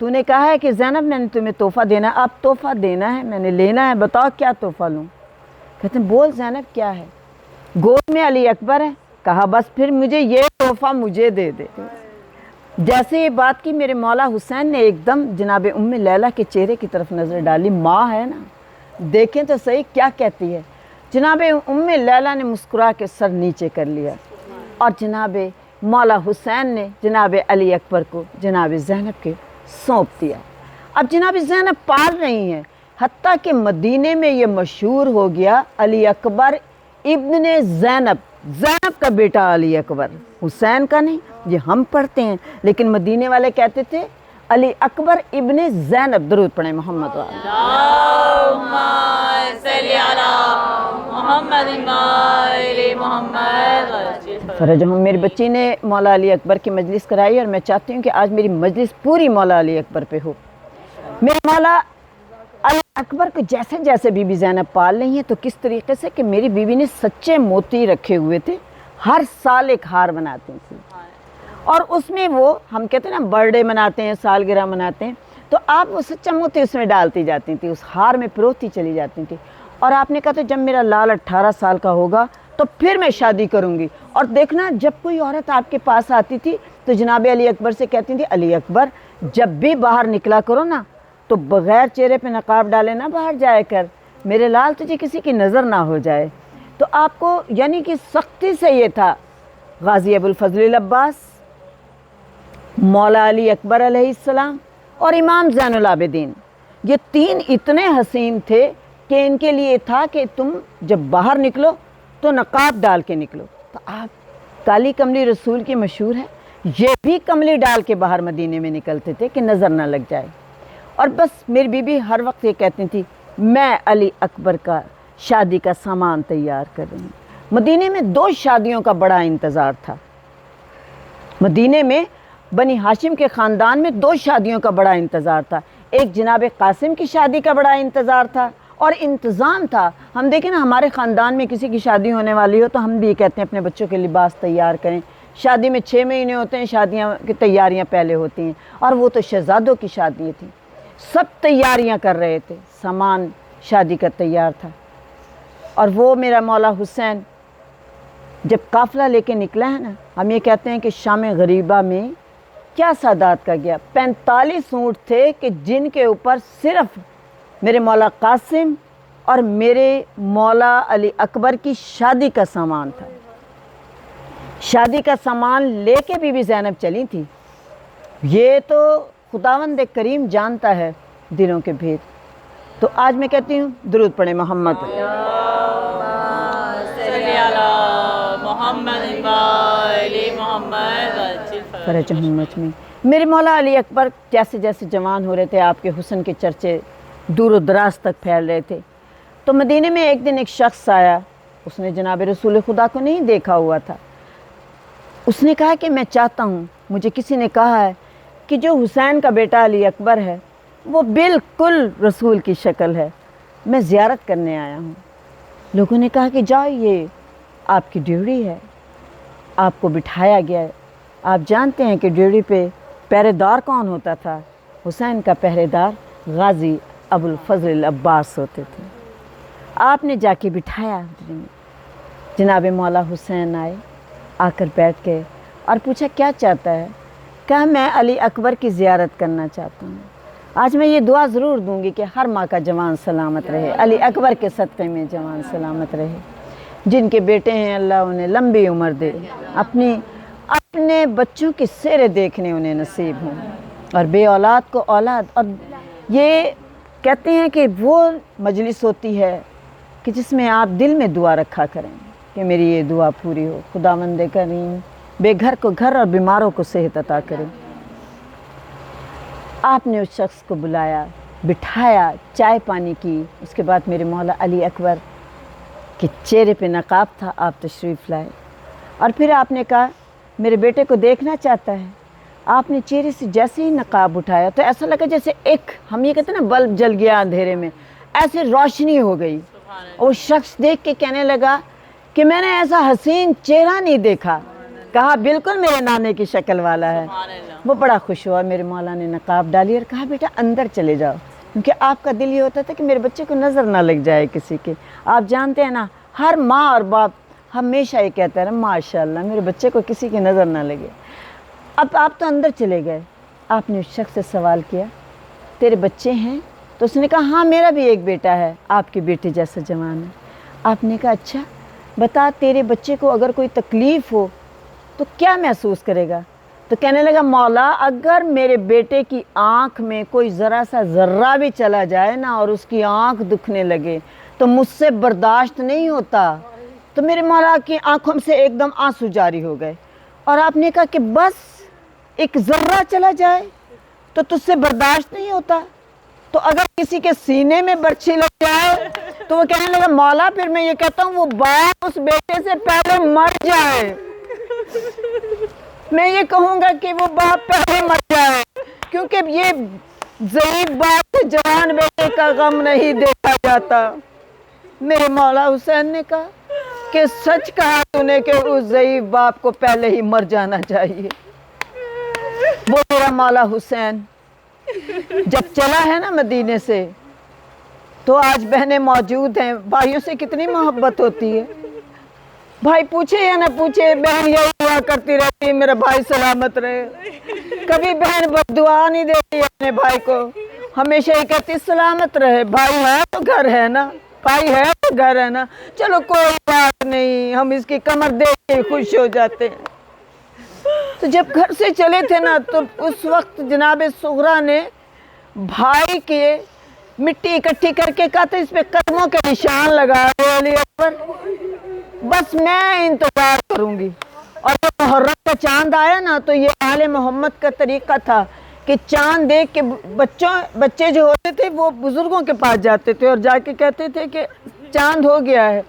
تو نے کہا ہے کہ زینب میں نے تمہیں تحفہ دینا ہے، اب تحفہ دینا ہے، میں نے لینا ہے، بتاؤ کیا تحفہ لوں؟ کہتے ہیں بول زینب کیا ہے؟ گود میں علی اکبر ہے، کہا بس پھر مجھے یہ تحفہ مجھے دے دے۔ جیسے یہ بات کی میرے مولا حسین نے ایک دم جناب ام لیلہ کے چہرے کی طرف نظر ڈالی، ماں ہے نا، دیکھیں تو صحیح کیا کہتی ہے۔ جناب ام لیلہ نے مسکرا کے سر نیچے کر لیا اور جناب مولا حسین نے جناب علی اکبر کو جناب زینب کے سونپ دیا۔ اب جناب زینب پال رہی ہیں، حتیٰ کہ مدینے میں یہ مشہور ہو گیا علی اکبر ابن زینب، زینب کا بیٹا علی اکبر، حسین کا نہیں، یہ ہم پڑھتے ہیں، لیکن مدینے والے کہتے تھے علی اکبر ابن زینب۔ درود پڑھیں محمد والے۔ اللہم صلی علی محمد وآل محمد۔ فرجہم، میری بچی نے مولا علی اکبر کی مجلس کرائی اور میں چاہتی ہوں کہ آج میری مجلس پوری مولا علی اکبر پہ ہو۔ میرے مولا علی اکبر کو جیسے جیسے بی بی زینب پال رہی ہیں، تو کس طریقے سے کہ میری بیوی نے سچے موتی رکھے ہوئے تھے، ہر سال ایک ہار بناتی تھی، اور اس میں وہ ہم کہتے ہیں نا برتھ ڈے مناتے ہیں، سالگرہ مناتے ہیں، تو آپ وہ سچا موتی اس میں ڈالتی جاتی تھی، اس ہار میں پروتی چلی جاتی تھی، اور آپ نے کہا تھا جب میرا لال 18 سال کا ہوگا تو پھر میں شادی کروں گی۔ اور دیکھنا جب کوئی عورت آپ کے پاس آتی تھی تو جناب علی اکبر سے کہتی تھی علی اکبر جب بھی باہر نکلا کرو نا تو بغیر چہرے پہ نقاب ڈالے نہ باہر جائے کر، میرے لال تجھے کسی کی نظر نہ ہو جائے۔ تو آپ کو یعنی کہ سختی سے یہ تھا۔ غازی ابو الفضل العباس، مولا علی اکبر علیہ السلام اور امام زین العابدین، یہ تین اتنے حسین تھے کہ ان کے لیے تھا کہ تم جب باہر نکلو تو نقاب ڈال کے نکلو۔ تو آپ کالی کملی رسول کی مشہور ہے، یہ بھی کملی ڈال کے باہر مدینے میں نکلتے تھے کہ نظر نہ لگ جائے۔ اور بس میری بی بی ہر وقت یہ کہتی تھی میں علی اکبر کا شادی کا سامان تیار کر رہی ہوں۔ مدینے میں 2 شادیوں کا بڑا انتظار تھا۔ مدینے میں بنی ہاشم کے خاندان میں 2 شادیوں کا بڑا انتظار تھا، ایک جناب قاسم کی شادی کا بڑا انتظار تھا اور انتظام تھا۔ ہم دیکھیں نا ہمارے خاندان میں کسی کی شادی ہونے والی ہو تو ہم بھی کہتے ہیں اپنے بچوں کے لباس تیار کریں۔ شادی میں 6 مہینے ہوتے ہیں، شادیاں کی تیاریاں پہلے ہوتی ہیں، اور وہ تو شہزادوں کی شادی تھیں، سب تیاریاں کر رہے تھے، سامان شادی کا تیار تھا۔ اور وہ میرا مولا حسین جب قافلہ لے کے نکلا ہے نا، ہم یہ کہتے ہیں کہ شام غریبہ میں کیا سادات کا گیا، 45 اونٹ تھے کہ جن کے اوپر صرف میرے مولا قاسم اور میرے مولا علی اکبر کی شادی کا سامان تھا۔ شادی کا سامان لے کے بی بی زینب چلی تھی۔ یہ تو خداوند کریم جانتا ہے دلوں کے بھید۔ تو آج میں کہتی ہوں درود پڑھیں محمد۔ صلی علی محمد وآل محمد۔ فرج ہمت میں میرے مولا علی اکبر جیسے جیسے جوان ہو رہے تھے، آپ کے حسن کے چرچے دور و دراز تک پھیل رہے تھے۔ تو مدینے میں ایک دن ایک شخص آیا، اس نے جناب رسول خدا کو نہیں دیکھا ہوا تھا۔ اس نے کہا کہ میں چاہتا ہوں، مجھے کسی نے کہا ہے کہ جو حسین کا بیٹا علی اکبر ہے وہ بالکل رسول کی شکل ہے، میں زیارت کرنے آیا ہوں۔ لوگوں نے کہا کہ جاؤ، یہ آپ کی ڈیوٹی ہے، آپ کو بٹھایا گیا ہے۔ آپ جانتے ہیں کہ ڈیوٹی پہ پہرے دار کون ہوتا تھا؟ حسین کا پہرے دار غازی ابو الفضل العباس ہوتے تھے۔ آپ نے جا کے بٹھایا، جناب مولا حسین آئے، آ کر بیٹھ گئے اور پوچھا کیا چاہتا ہے؟ کہا میں علی اکبر کی زیارت کرنا چاہتا ہوں۔ آج میں یہ دعا ضرور دوں گی کہ ہر ماں کا جوان سلامت رہے، علی اکبر کے صدقے میں جوان سلامت رہے، جن کے بیٹے ہیں اللہ انہیں لمبی عمر دے، اپنے بچوں کے سیرے دیکھنے انہیں نصیب ہوں، اور بے اولاد کو اولاد۔ اور یہ کہتے ہیں کہ وہ مجلس ہوتی ہے کہ جس میں آپ دل میں دعا رکھا کریں کہ میری یہ دعا پوری ہو، خداوند کریم بے گھر کو گھر اور بیماروں کو صحت عطا کرے۔ آپ نے اس شخص کو بلایا، بٹھایا، چائے پانی کی، اس کے بعد میرے مولا علی اکبر کے چہرے پہ نقاب تھا، آپ تشریف لائے، اور پھر آپ نے کہا میرے بیٹے کو دیکھنا چاہتا ہے۔ آپ نے چہرے سے جیسے ہی نقاب اٹھایا تو ایسا لگا جیسے ایک ہم یہ کہتے ہیں نا بلب جل گیا اندھیرے میں، ایسے روشنی ہو گئی۔ وہ شخص دیکھ کے کہنے لگا کہ میں نے ایسا حسین چہرہ نہیں دیکھا۔ کہا بالکل میرے نانے کی شکل والا ہے۔ سبحان اللہ۔ وہ بڑا خوش ہوا، میرے مولا نے نقاب ڈالی اور کہا بیٹا اندر چلے جاؤ، کیونکہ آپ کا دل یہ ہوتا تھا کہ میرے بچے کو نظر نہ لگ جائے کسی کے۔ آپ جانتے ہیں نا، ہر ماں اور باپ ہمیشہ یہ کہتا ہے ماشاء اللہ میرے بچے کو کسی کی نظر نہ لگے۔ اب آپ تو اندر چلے گئے، آپ نے اس شخص سے سوال کیا تیرے بچے ہیں؟ تو اس نے کہا ہاں میرا بھی ایک بیٹا ہے، آپ کے بیٹے جیسا جوان ہے۔ آپ نے کہا اچھا بتا تیرے بچے کو اگر کوئی تکلیف ہو تو کیا محسوس کرے گا؟ تو کہنے لگا مولا اگر میرے بیٹے کی آنکھ میں کوئی ذرا سا ذرہ بھی چلا جائے نا اور اس کی آنکھ دکھنے لگے تو مجھ سے برداشت نہیں ہوتا۔ تو میرے مولا کی آنکھوں سے ایک دم آنسو جاری ہو گئے، اور آپ نے کہا کہ بس ایک ذرہ چلا جائے تو تجھ سے برداشت نہیں ہوتا؟ تو اگر کسی کے سینے میں برچھی لگ جائے تو وہ کہنے لگا مولا پھر میں یہ کہتا ہوں وہ باپ اس بیٹے سے پہلے مر جائے، میں یہ کہوں گا کہ وہ باپ پہلے مر جائے، کیونکہ یہ ضعیف باپ سے جوان بیٹے کا غم نہیں دیکھا جاتا۔ میرے مولا حسین نے کہا کہ سچ کہا تو نے کہ اس ضعیف باپ کو پہلے ہی مر جانا چاہیے۔ وہ میرا مولا حسین جب چلا ہے نا مدینے سے تو آج بہنیں موجود ہیں، بھائیوں سے کتنی محبت ہوتی ہے، بھائی پوچھے یا نہ پوچھے بہن یہی دعا کرتی رہتی ہے میرا بھائی سلامت رہے۔ کبھی بہن بد دعا نہیں دیتی اپنے بھائی کو، ہمیشہ ہی کہتی سلامت رہے، بھائی ہے تو گھر ہے نا، بھائی ہے تو گھر ہے نا، چلو کوئی بات نہیں، ہم اس کی کمر دیکھ کے خوش ہو جاتے ہیں۔ تو جب گھر سے چلے تھے نا تو اس وقت جناب صغرا نے بھائی کے مٹی اکٹھی کر کے کہا تھا اس پہ قدموں کے نشان لگا رہے علی اکبر، بس میں انتظار کروں گی۔ اور جب محرم کا چاند آیا نا تو یہ آل محمد کا طریقہ تھا کہ چاند دیکھ کے بچے جو ہوتے تھے وہ بزرگوں کے پاس جاتے تھے اور جا کے کہتے تھے کہ چاند ہو گیا ہے،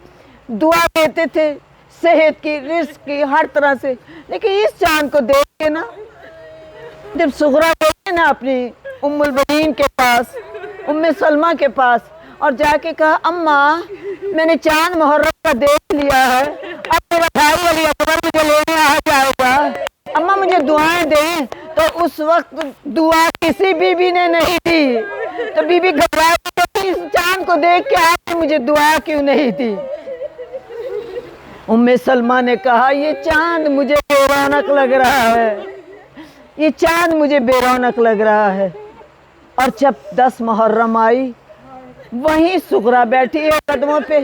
دعا دیتے تھے صحت کی، رزق کی، ہر طرح سے۔ لیکن اس چاند کو دیکھ کے نا جب صغرا گئی نا اپنی ام البنین کے پاس، ام سلمہ کے پاس، اور جا کے کہا اماں میں نے چاند محرم کا دیکھ لیا ہے، اب میرا بھائی علی اکبر مجھے لینے آ جائے گا، اماں مجھے دعائیں دیں۔ تو اس وقت دعا کسی بی بی نے نہیں دی، تو بی بی گھبرائی کہ اس چاند کو دیکھ کے آپ نے مجھے دعا کیوں نہیں دی؟ ام سلمہ نے کہا یہ چاند مجھے بے رونق لگ رہا ہے، یہ چاند مجھے بے رونق لگ رہا ہے۔ اور جب 10 محرم آئی وہیں صغرا بیٹھی ہے قدموں پہ،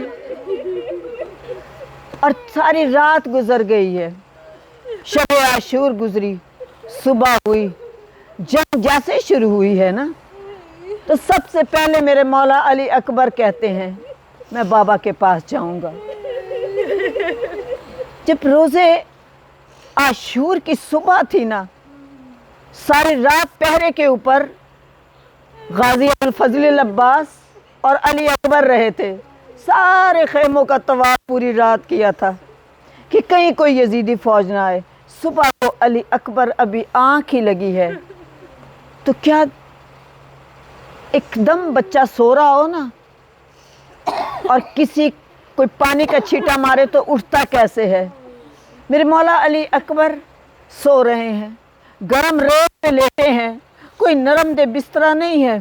اور ساری رات گزر گئی ہے، شب عاشور گزری، صبح ہوئی، جنگ جیسے شروع ہوئی ہے نا تو سب سے پہلے میرے مولا علی اکبر کہتے ہیں میں بابا کے پاس جاؤں گا۔ جب روزے عاشور کی صبح تھی نا، ساری رات پہرے کے اوپر غازی الفضل العباس اور علی اکبر رہے تھے، سارے خیموں کا طواف پوری رات کیا تھا کہ کہیں کوئی یزیدی فوج نہ آئے۔ صبح کو علی اکبر ابھی آنکھ ہی لگی ہے تو کیا ایک دم بچہ سو رہا ہو نا اور کسی کوئی پانی کا چھینٹا مارے تو اٹھتا کیسے ہے؟ میرے مولا علی اکبر سو رہے ہیں، گرم ریت پہ لیٹے ہیں، کوئی نرم دہ بسترا نہیں ہے،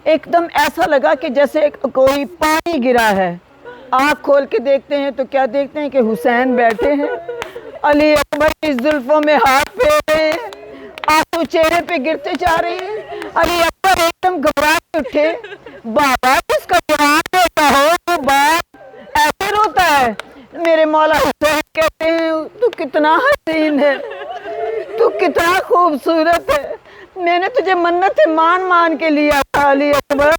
ایک دم ایسا لگا کہ جیسے کوئی پانی گرا ہے۔ آنکھ کھول کے دیکھتے ہیں تو کیا دیکھتے ہیں کہ حسین بیٹھے ہیں، علی اکبر کی زلفوں میں ہاتھ پھیر رہے ہیں، آنسو چہرے پہ گرتے جا رہے ہیں۔ علی اکبر ایک دم گھبرا کے اٹھے، بابا جس کا جوان روتا ہو تو باپ ایسے روتا ہے؟ میرے مولا حسین کہتے ہیں تو کتنا حسین ہے، تو کتنا خوبصورت ہے، میں نے تجھے منت مان مان کے لیا تھا علی اکبر۔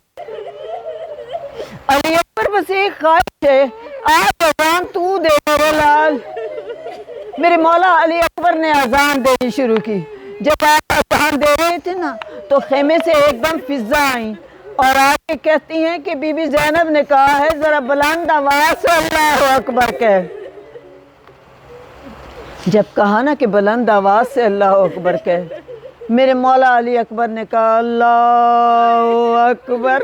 علی اکبر بس ایک خواہش ہے، آج اذان تو دے میرے لال۔ میرے مولا علی اکبر نے اذان دینی شروع کی۔ جب آپ اذان دے رہے تھے نا تو خیمے سے ایک دم فضا آئیں اور آگے کہتی ہیں کہ بی بی زینب نے کہا ہے ذرا بلند آواز سے اللہ اکبر کہہ۔ جب کہا نا کہ بلند آواز سے اللہ اکبر کہہ میرے مولا علی اکبر نے کہا اللہ اکبر.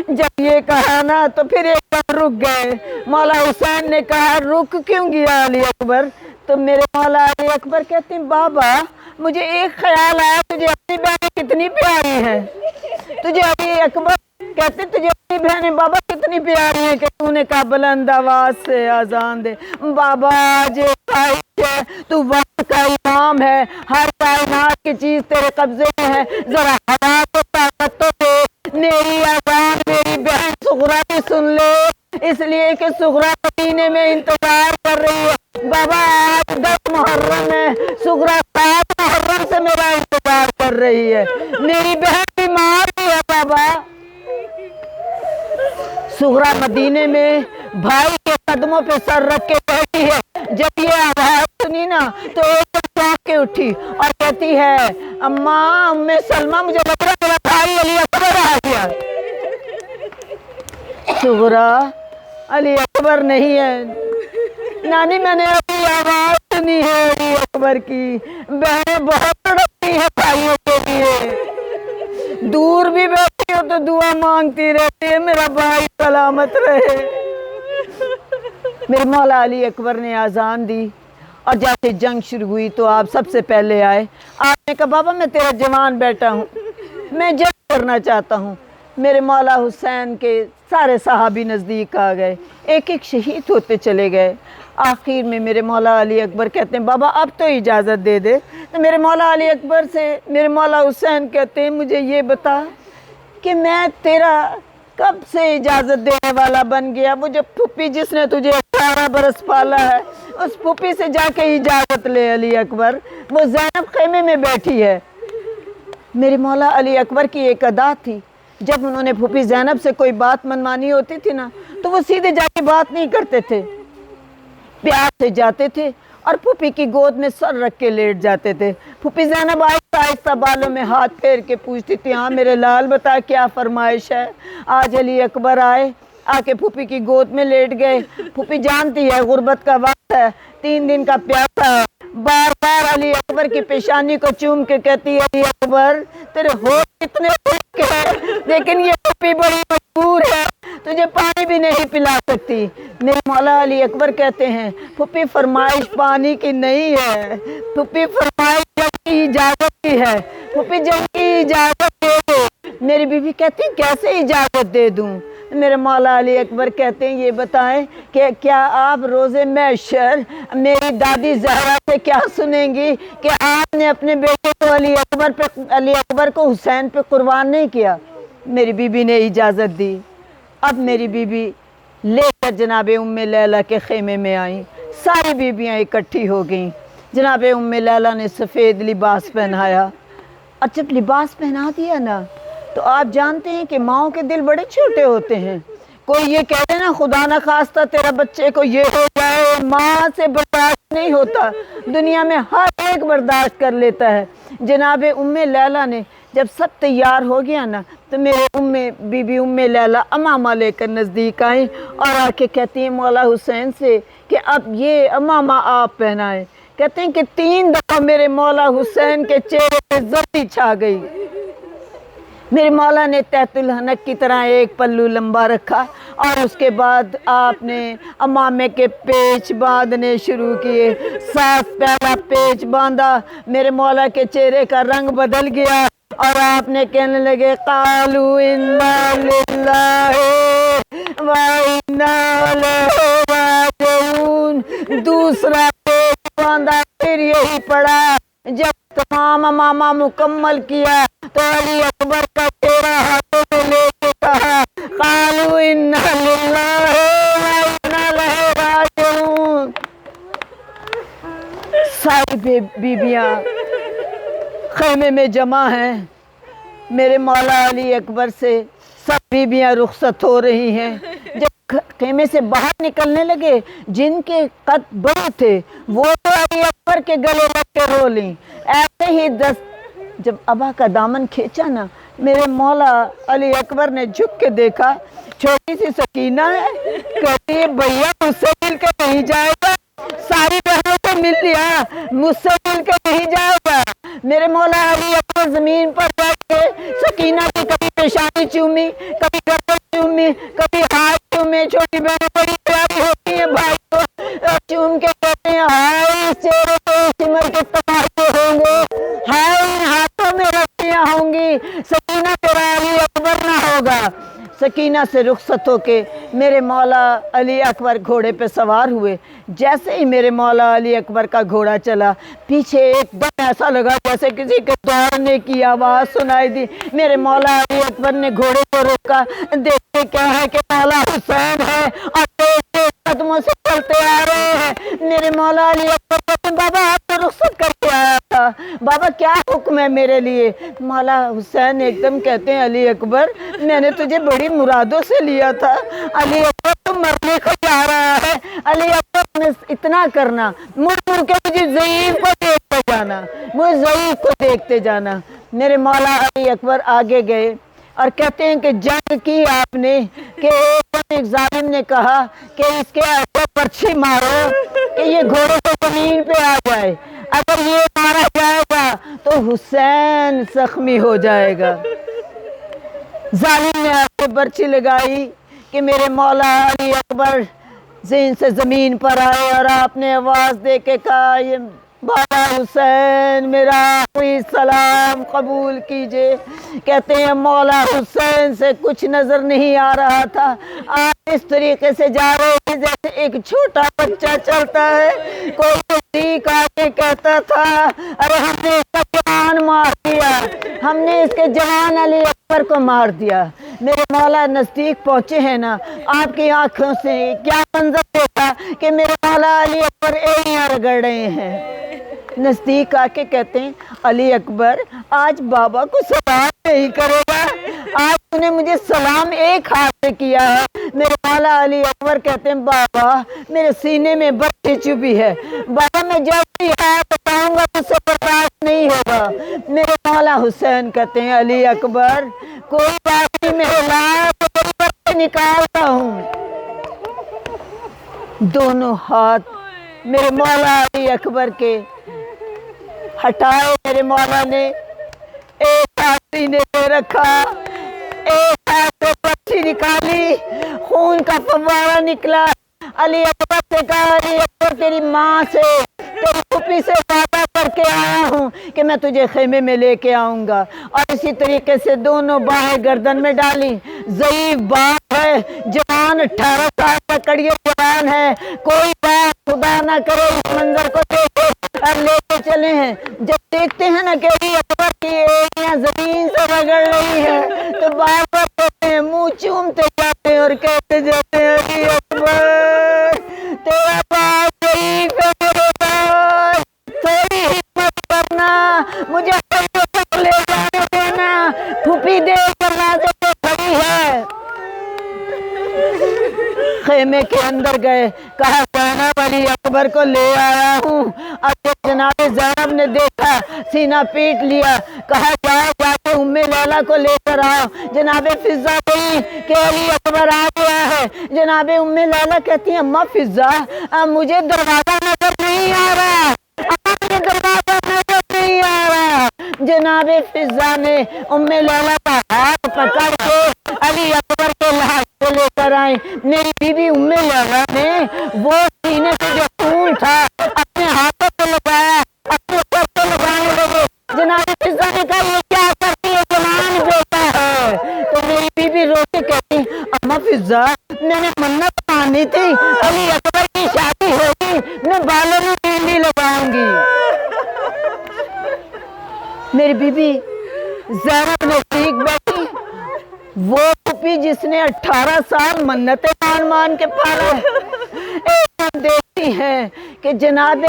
جب یہ کہا نا تو پھر ایک بار رک گئے. مولا حسین نے کہا رک کیوں گیا علی اکبر؟ تو میرے مولا علی اکبر کہتے ہیں بابا مجھے ایک خیال آیا، تجھے اپنی بہنیں کتنی پیاری ہیں. تجھے علی اکبر کہتے ہیں تجھے اپنی بہنیں بابا کتنی پیاری ہیں کہ تو نے کہا بلند آواز سے اذان دے. بابا آج خواہش ہے، تو وقت کا امام ہے، ہر کائنات کی چیز تیرے قبضے میں ہے، ذرا ہوا تو طاقت تو دے. میری اذان میری بہن سغرا بھی سن لے، اس لیے کہ سغرا مدینے میں انتظار کر رہی ہے. بابا آج 10 محرم ہے، سغرا 7 محرم سے میرا انتظار کر رہی ہے. میری بہن بیمار بھی ہے بابا. سغرا مدینے میں بھائی کے قدموں پہ سر رکھ کے بیٹھی ہے. جب یہ آواز سنی نا تو ایک چونک کے اٹھی اور کہتی ہے اماں ام سلمہ مجھے لگ رہا میرا بھائی علی اکبر آ گیا. سغرا علی اکبر نہیں ہے نانی، میں نے ابھی آواز سنی ہے علی اکبر کی. بہنیں بہت تڑپتی ہیں بھائیوں کے لیے، دور بھی بیٹھی ہو تو دعا مانگتی رہتی ہے میرا بھائی سلامت رہے. میرے مولا علی اکبر نے اذان دی اور جیسے جنگ شروع ہوئی تو آپ سب سے پہلے آئے. آپ نے کہا بابا میں تیرا جوان بیٹا ہوں، میں جنگ کرنا چاہتا ہوں. میرے مولا حسین کے سارے صحابی نزدیک آ گئے، ایک ایک شہید ہوتے چلے گئے. آخر میں میرے مولا علی اکبر کہتے ہیں بابا اب تو اجازت دے دے. تو میرے مولا علی اکبر سے میرے مولا حسین کہتے ہیں مجھے یہ بتا کہ میں تیرا کب سے اجازت دینے والا بن گیا؟ وہ جو پھوپھی جس نے تجھے 18 برس پالا ہے اس پھوپھی سے جا کے اجازت لے علی اکبر. وہ زینب خیمے میں بیٹھی ہے. میرے مولا علی اکبر کی ایک ادا تھی، جب انہوں نے پھوپھی زینب سے کوئی بات منوانی ہوتی تھی نا تو وہ سیدھے جا کے بات نہیں کرتے تھے، پیار سے جاتے تھے اور پھوپھی کی گود میں سر رکھ کے لیٹ جاتے تھے. پھوپھی زینب آہستہ آہستہ بالوں میں ہاتھ پھیر کے پوچھتی تھی ہاں میرے لال بتا کیا فرمائش ہے؟ آج علی اکبر آئے، آ کے پھوپھی کی گود میں لیٹ گئے. پھوپھی جانتی ہے غربت کا وقت ہے، 3 دن کا پیاسا ہے. بار بار علی اکبر کی پیشانی کو چوم کے کہتی ہے علی اکبر تیرے ہوٹھ کتنے خوشک ہیں، لیکن یہ پھوپھی بڑی مجبور ہے، تجھے پانی بھی نہیں پلا سکتی. میرے مولا علی اکبر کہتے ہیں پھوپھی فرمائش پانی کی نہیں ہے، پھوپھی فرمائش جنگ کی اجازت کی ہے. پھوپھی جنگ کی اجازت دے دو. میری بیوی کہتی کیسے اجازت دے دوں؟ میرے مولا علی اکبر کہتے ہیں یہ بتائیں کہ کیا آپ روز محشر میری دادی زہرا سے کیا سنیں گی کہ آپ نے اپنے بیٹے کو علی اکبر کو حسین پہ قربان نہیں کیا؟ میری بیوی نے اجازت دی. اب میری بیوی لے کر جناب ام لیلہ کے خیمے میں آئیں. ساری بیویاں اکٹھی ہو گئیں. جناب ام لیلہ نے سفید لباس پہنایا اور جب لباس پہنا دیا نا تو آپ جانتے ہیں کہ ماؤں کے دل بڑے چھوٹے ہوتے ہیں. کوئی یہ کہہ دے نا خدا نہ خواستہ تیرا بچے کو یہ ہو جائے، ماں سے برداشت نہیں ہوتا. دنیا میں ہر ایک برداشت کر لیتا ہے. جناب ام لیلہ نے جب سب تیار ہو گیا نا تو میرے بی بی ام لیلہ امامہ لے کر نزدیک آئیں اور آ کے کہتی ہیں مولا حسین سے کہ اب یہ امامہ آپ پہنائیں. کہتے ہیں کہ 3 دفعہ میرے مولا حسین کے چہرے پہ زردی چھا گئی. میرے مولا نے تحت الحنک کی طرح ایک پلو لمبا رکھا اور اس کے بعد آپ نے امامے کے پیچ باندھنے شروع کیے. 7 پہلا پیچ باندھا، میرے مولا کے چہرے کا رنگ بدل گیا اور آپ نے کہنے لگے قالوا انا للہ و انا الیہ راجعون. دوسرا پیچ باندھا، پھر یہی پڑا. جب تمام امامہ مکمل کیا تو علی اکبر کا چہرہ ہاتھوں میں لے کے کہا قالوا انا للہ و انا الیہ راجعون. ساری بیبیاں خیمے میں جمع ہیں. میرے مولا علی اکبر سے سب بیبیاں رخصت ہو رہی ہیں. جب خیمے سے باہر نکلنے لگے جن کے قد بڑے تھے وہ تو علی اکبر کے گلے لگ کے رو لیں. ایسے ہی جب ابا کا دامن کھینچا نا میرے مولا علی اکبر نے جھک کے دیکھا چھوٹی سی سکینہ ہے. کہتی ہے بھیا مجھ سے مل کے نہیں جائے گا؟ ساری بہنوں سے مل لیا، مجھ سے مل کے نہیں جائے گا؟ میرے مولا علی اکبر زمین پر بیٹھ کے سکینہ کی کبھی پیشانی چومی، کبھی گردن چومی، کبھی ہاتھ چومے. چھوٹی بہنیں بڑی پیاری ہوتی ہیں، بھائی کو چوم کے کہتے ہیں ہائے اس چہرے پہ سمر کے تماشے ہوں گے، ہائے ان ہاتھوں میں رسیاں ہوں گی، سکینہ تیرا علی اکبر نہ ہوگا. سکینہ سے رخصت ہو کے میرے مولا علی اکبر گھوڑے پہ سوار ہوئے. جیسے ہی میرے مولا علی اکبر کا گھوڑا چلا، پیچھے ایک دم ایسا لگا جیسے کسی کے دوڑنے کی آواز سنائی دی. میرے مولا علی اکبر نے گھوڑے کو روکا. دیکھتے کیا ہے کہ مولا حسین ہے اور تیز تیز قدموں سے چلتے آ رہے ہیں. میرے مولا علی اکبر کہتے ہیں بابا آپ تو رخصت کر کے آیا تھا، بابا کیا حکم ہے میرے لیے؟ مولا حسین ایک دم کہتے ہیں علی اکبر میں نے تجھے بڑی مرادوں سے لیا تھا، علی اکبر تو مرنے کو جا رہا ہے. علی اکبر اتنا کرنا، مڑ مڑ کے مجھے ضعیف کو دیکھتے جانا، مجھے ضعیف کو دیکھتے جانا. میرے مولا علی اکبر آگے گئے اور کہتے ہیں کہ جنگ کی آپ نے کہ ایک ظالم نے کہا کہ اس کے ایسے پرچھی مارو کہ یہ گھوڑے سے زمین پہ آ جائے، اگر یہ مارا جائے گا تو حسین زخمی ہو جائے گا. ظالم نے ایسے پرچھی لگائی کہ میرے مولا علی اکبر ذہن سے زمین پر آئے اور آپ نے آواز دے کے کہا یہ بابا حسین میرا آخری سلام قبول کیجئے. کہتے ہیں مولا حسین سے کچھ نظر نہیں آ رہا تھا. آپ اس طریقے سے جا رہے تھے جیسے ایک چھوٹا بچہ چلتا ہے. کوئی نزدیک آ کے کہتا تھا ارے ہم نے اس کا جوان مار دیا، ہم نے اس کے جوان علی اکبر کو مار دیا. میرے مولا نزدیک پہنچے ہیں نا، آپ کی آنکھوں سے کیا منظر دیکھا کہ میرے مولا علی اکبر ایڑیاں رگڑ رہے ہیں. نزدیک آ کے کہتے ہیں علی اکبر آج بابا کو سلام نہیں کرے گا، آج تو نے مجھے سلام ایک ہاتھ سے کیا ہے. میرے مولا علی اکبر کہتے ہیں بابا میرے سینے میں بچی چبھی ہے، بابا میں جب بھی ہاتھ بتاؤں گا تو سے برداشت نہیں ہوگا. میرے مولا حسین کہتے ہیں علی اکبر کوئی بات نہیں، میرے لا نکالتا ہوں. دونوں ہاتھ میرے مولا علی اکبر کے ہٹائے. میرے مولا نے ایک ہاتھ سینے پہ رکھا، ایک ہاتھ سے پرچھی نکالی، خون کا فوارہ نکلا. علی اکبر سے کہا علی اکبر تیری ماں سے تیری پھوپھی سے وعدہ کر کے آیا ہوں کہ میں تجھے خیمے میں لے کے آؤں گا. اور اسی طریقے سے دونوں باہیں گردن میں ڈالی. ضعیف باپ ہے، جوان 18 سال کا کڑیے جوان ہے، کوئی باپ خدا نہ کرے اس منظر کو دیکھے اور لے کے چلے ہیں. جب دیکھتے ہیں نا کہ علی اکبر کی ایڑیاں زمین سے رگڑ رہی ہے تو بار بار کہتے ہیں، منہ چومتے جاتے ہیں اور کہتے جاتے ہیں علی اکبر تیرا باپ ضعیف ہے، میرے باپ تھوڑی ہمت کرنا، مجھے لے جانے دینا، پھوپھی دیکھ کر نازے پہ کھڑی ہے. خیمے کے اندر گئے، کہا زینب علی اکبر کو لے آیا ہوں. اور جب جناب زینب نے دیکھا سینہ پیٹ لیا، کہا جاؤ جا کے ام لیلا کو لے کر آؤ. جناب فضہ گئی کہ علی اکبر آ گیا ہے. جناب ام لیلا کہتی ہیں اماں فضہ مجھے دروازہ نظر نہیں آ رہا، مجھے دروازہ نظر نہیں آ رہا. جناب فضہ نے ام لیلا کا ہاتھ پکڑ کے علی اکبر کے لاش کو لے کر آئیں. میری بی بی ام لیلا نے وہ سینے سے جو خون تھا اپنے ہاتھوں پہ لگایا، اپنے سر پہ لگانے لگے. جناب فضہ نے کہا یہ کیا کرتی ہے، جوان بیٹا ہے. تو میری بی بی رو کے کہتی اماں فضہ میں نے منت مانی تھی علی اکبر کی شادی ہوگی میں بالوں میں مہندی لگاؤں گی. میری بی بی زینب نزدیک بیٹھی، وہ پھوپھی جس نے 18 سال منتیں مان مان کے پالا ہے. ایک دم دیکھتی ہیں کہ جناب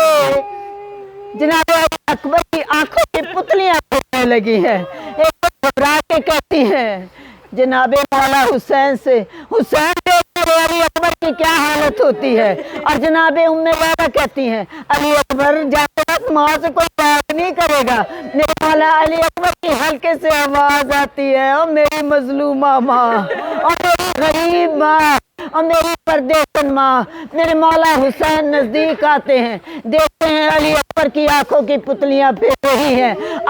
اکبر کی آنکھوں کی پتلیاں پھوٹنے لگی ہیں. ایک دم گھبرا کے کہتی ہیں جناب مولا حسین سے حسین دیکھ علی اکبر کی کیا حالت ہوتی ہے. اور جناب ام لیلا کہتی ہیں علی اکبر جاتے وقت ماں سے کوئی بات نہیں کرے گا. میرے مولا علی اکبر کی ہلکے سے آواز آتی ہے اور میری مظلومہ ماں اور میری غریب ماں اور میری پردیسن ماں. میرے مولا حسین نزدیک آتے ہیں، دیکھتے ہیں علی اکبر کی آنکھوں کی پتلیاں پھر رہی ہیں،